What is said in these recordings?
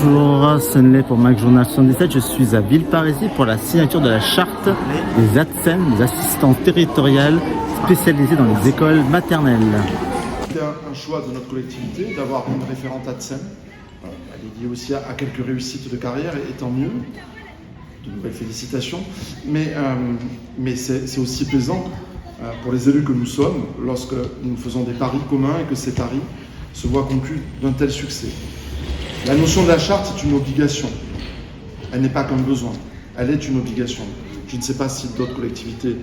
Bonjour, Sunley pour Mac Journal 77. Je suis à Villeparisis pour la signature de la charte des ATSEM, des assistants territoriales spécialisés dans les écoles maternelles. C'est un choix de notre collectivité d'avoir une référente ATSEM. Elle est liée aussi à quelques réussites de carrière, et tant mieux. De nouvelles félicitations. Mais c'est aussi plaisant pour les élus que nous sommes lorsque nous faisons des paris communs et que ces paris se voient conclus d'un tel succès. La notion de la charte est une obligation. Elle n'est pas qu'un besoin, elle est une obligation. Je ne sais pas si d'autres collectivités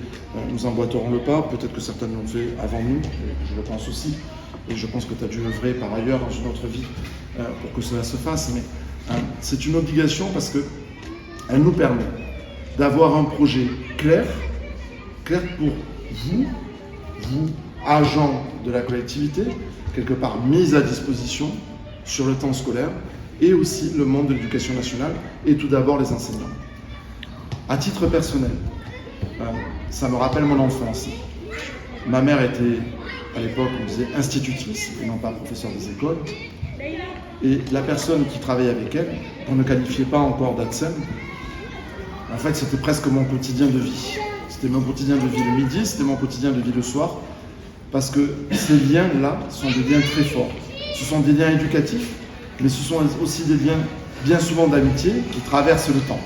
nous emboîteront le pas, peut-être que certaines l'ont fait avant nous, je le pense aussi, et je pense que tu as dû œuvrer par ailleurs dans une autre vie pour que cela se fasse, mais c'est une obligation parce qu'elle nous permet d'avoir un projet clair pour vous, agents de la collectivité, quelque part mis à disposition sur le temps scolaire, et aussi le monde de l'éducation nationale, et tout d'abord les enseignants. À titre personnel, ça me rappelle mon enfance. Ma mère était, à l'époque, on disait institutrice, et non pas professeur des écoles, et la personne qui travaillait avec elle, on ne qualifiait pas encore d'ATSEM, en fait c'était presque mon quotidien de vie. C'était mon quotidien de vie le midi, c'était mon quotidien de vie le soir, parce que ces liens-là sont des liens très forts. Ce sont des liens éducatifs, mais ce sont aussi des liens bien souvent d'amitié qui traversent le temps.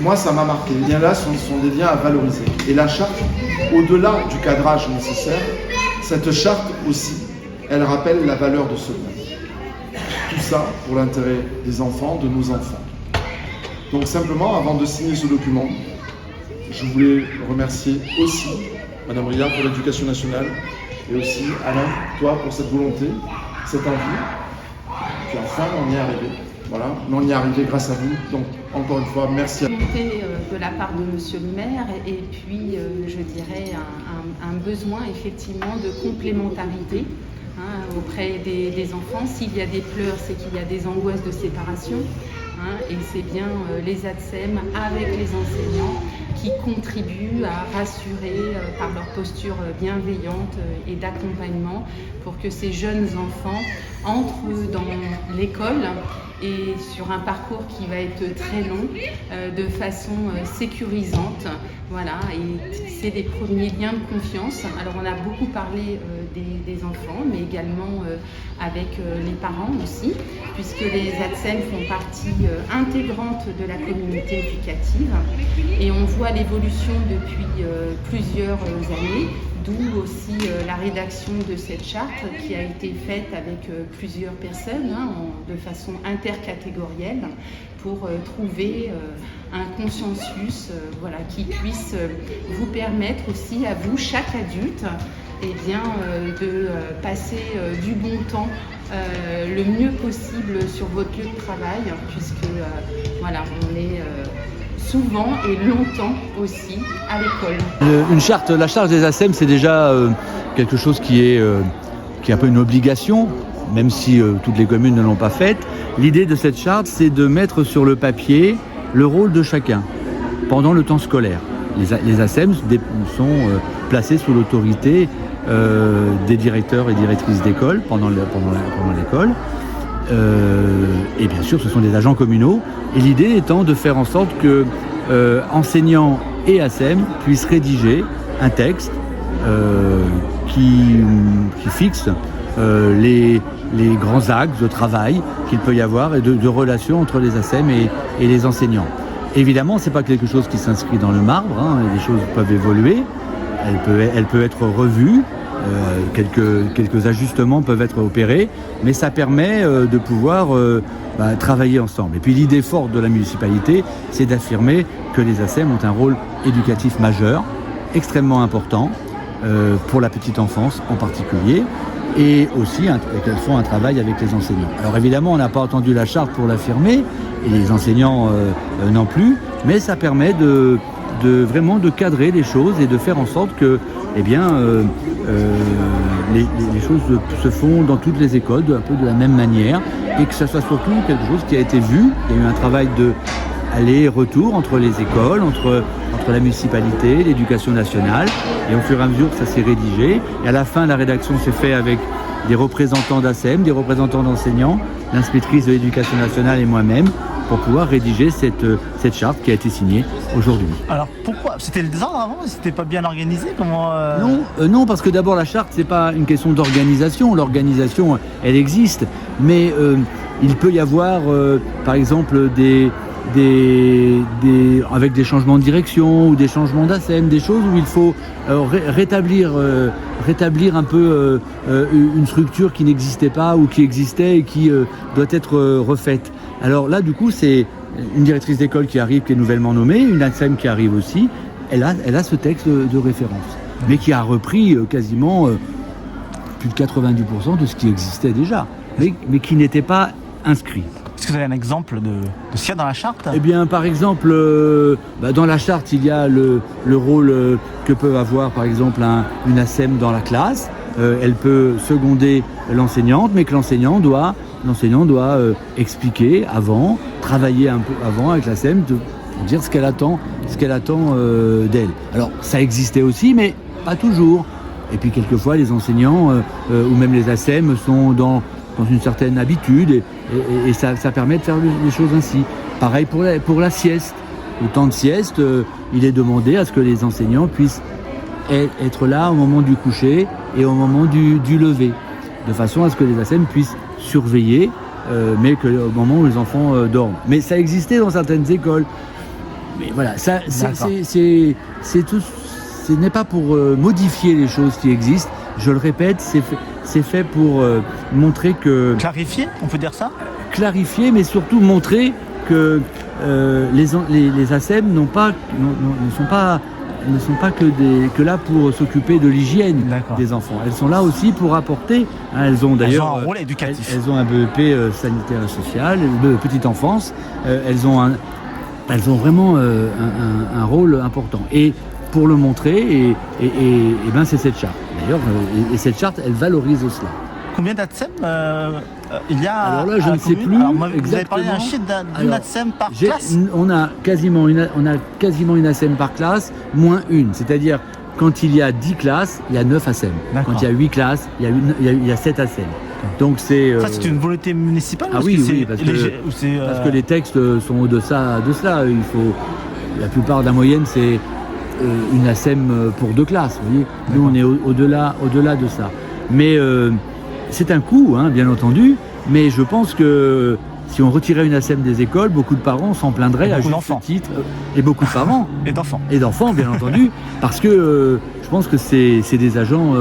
Moi, ça m'a marqué. Les liens-là sont des liens à valoriser. Et la charte, au-delà du cadrage nécessaire, cette charte aussi, elle rappelle la valeur de ce lien. Tout ça pour l'intérêt des enfants, de nos enfants. Donc simplement, avant de signer ce document, je voulais remercier aussi Madame Briard pour l'éducation nationale, et aussi Alain, toi pour cette volonté, cette envie. Puis enfin, on y est arrivé. Voilà, on y est arrivé grâce à vous. Donc, encore une fois, merci à vous. De la part de Monsieur le maire, et puis, je dirais, un besoin effectivement de complémentarité auprès des enfants. S'il y a des pleurs, c'est qu'il y a des angoisses de séparation. Et c'est bien les ATSEM avec les enseignants qui contribuent à rassurer par leur posture bienveillante et d'accompagnement pour que ces jeunes enfants entrent dans l'école et sur un parcours qui va être très long, de façon sécurisante. Voilà, et c'est des premiers liens de confiance. Alors on a beaucoup parlé des enfants, mais également avec les parents aussi, puisque les ATSEM font partie intégrante de la communauté éducative. Et on voit l'évolution depuis plusieurs années, d'où aussi la rédaction de cette charte qui a été faite avec plusieurs personnes de façon intercatégorielle pour trouver un consensus qui puisse vous permettre aussi à vous, chaque adulte, de passer du bon temps le mieux possible sur votre lieu de travail, puisque on est souvent et longtemps aussi à l'école. La charte des ATSEM, c'est déjà quelque chose qui est un peu une obligation, même si toutes les communes ne l'ont pas faite. L'idée de cette charte, c'est de mettre sur le papier le rôle de chacun pendant le temps scolaire. Les ATSEM sont placés sous l'autorité des directeurs et directrices d'école pendant l'école. Et bien sûr, ce sont des agents communaux. Et l'idée étant de faire en sorte que enseignants et ATSEM puissent rédiger un texte qui fixe les grands axes de travail qu'il peut y avoir et de relations entre les ATSEM et les enseignants. Évidemment, ce n'est pas quelque chose qui s'inscrit dans le marbre, les choses peuvent évoluer, elle peut être revue, quelques ajustements peuvent être opérés, mais ça permet de pouvoir travailler ensemble. Et puis l'idée forte de la municipalité, c'est d'affirmer que les ATSEM ont un rôle éducatif majeur, extrêmement important, pour la petite enfance en particulier, et aussi qu'elles font un travail avec les enseignants. Alors évidemment, on n'a pas entendu la charte pour l'affirmer, et les enseignants non plus, mais ça permet vraiment de cadrer les choses et de faire en sorte que les choses se font dans toutes les écoles un peu de la même manière, et que ça soit surtout quelque chose qui a été vu. Il y a eu un travail de aller-retour entre les écoles, entre la municipalité, l'éducation nationale, et au fur et à mesure que ça s'est rédigé, et à la fin la rédaction s'est faite avec des représentants d'ASEM, des représentants d'enseignants, l'inspectrice de l'éducation nationale et moi-même, pour pouvoir rédiger cette charte qui a été signée aujourd'hui. Alors pourquoi? C'était le désordre avant? C'était pas bien organisé? Comment Non, parce que d'abord la charte, c'est pas une question d'organisation. L'organisation, elle existe, mais il peut y avoir, par exemple, avec des changements de direction ou des changements d'ASEM, des choses où il faut rétablir un peu une structure qui n'existait pas ou qui existait et qui doit être refaite. Alors là, du coup, c'est une directrice d'école qui arrive, qui est nouvellement nommée, une ASEM qui arrive aussi. Elle a ce texte de référence, mais qui a repris quasiment plus de 90% de ce qui existait déjà, mais qui n'était pas inscrit. Est-ce que vous avez un exemple de ce qu'il y a dans la charte? Eh bien, par exemple, dans la charte, il y a le rôle que peut avoir, par exemple, une ASEM dans la classe. Elle peut seconder l'enseignante, mais que l'enseignant doit expliquer avant, travailler un peu avant avec l'ASEM, pour dire ce qu'elle attend d'elle. Alors, ça existait aussi, mais pas toujours. Et puis, quelquefois, les enseignants ou même les ASEM sont dans une certaine habitude et ça permet de faire les choses ainsi. Pareil pour la sieste. Au temps de sieste, il est demandé à ce que les enseignants puissent être là au moment du coucher et au moment du lever, de façon à ce que les ASEM puissent surveiller, mais au moment où les enfants dorment. Mais ça existait dans certaines écoles. Mais voilà, c'est tout. Ce n'est pas pour modifier les choses qui existent. Je le répète, c'est fait pour montrer que... Clarifier, on peut dire ça? Clarifier, mais surtout montrer que les ASEM ne sont pas que là pour s'occuper de l'hygiène des enfants. Elles sont là aussi pour apporter. Elles ont d'ailleurs un rôle éducatif. Elles ont un BEP sanitaire et social, de petite enfance. Elles ont vraiment un rôle important. Et pour le montrer, ben c'est cette charte. D'ailleurs, et cette charte, elle valorise cela. Combien d'ATSEM il y a? Alors là, je ne sais plus. Alors, vous avez parlé d'un chiffre d'une ATSEM par classe? On a quasiment une ASEM par classe, moins une. C'est-à-dire, quand il y a 10 classes, il y a 9 ASEM. Quand il y a 8 classes, il y a 7 ASEM. Donc c'est... Ça, c'est une volonté municipale? Ah oui, parce que les textes sont au-delà de cela. La plupart de la moyenne, c'est une ASEM pour 2 classes. Vous voyez, nous, on est au-delà de ça. Mais c'est un coût, bien entendu. Mais je pense que si on retirait une ASEM des écoles, beaucoup de parents s'en plaindraient à juste titre. Et beaucoup de parents. Et d'enfants. Et d'enfants, bien entendu. Parce que je pense que c'est des agents,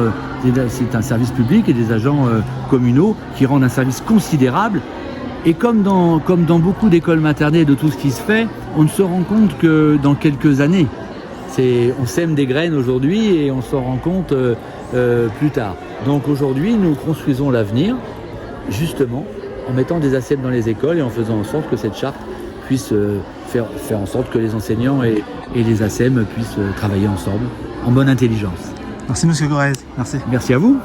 c'est un service public et des agents communaux qui rendent un service considérable. Et comme dans beaucoup d'écoles maternelles, de tout ce qui se fait, on ne se rend compte que dans quelques années. On sème des graines aujourd'hui et on s'en rend compte plus tard. Donc aujourd'hui, nous construisons l'avenir, justement, en mettant des ASEM dans les écoles et en faisant en sorte que cette charte puisse faire en sorte que les enseignants et les ASEM puissent travailler ensemble en bonne intelligence. Merci Monsieur Gorez. Merci. Merci à vous.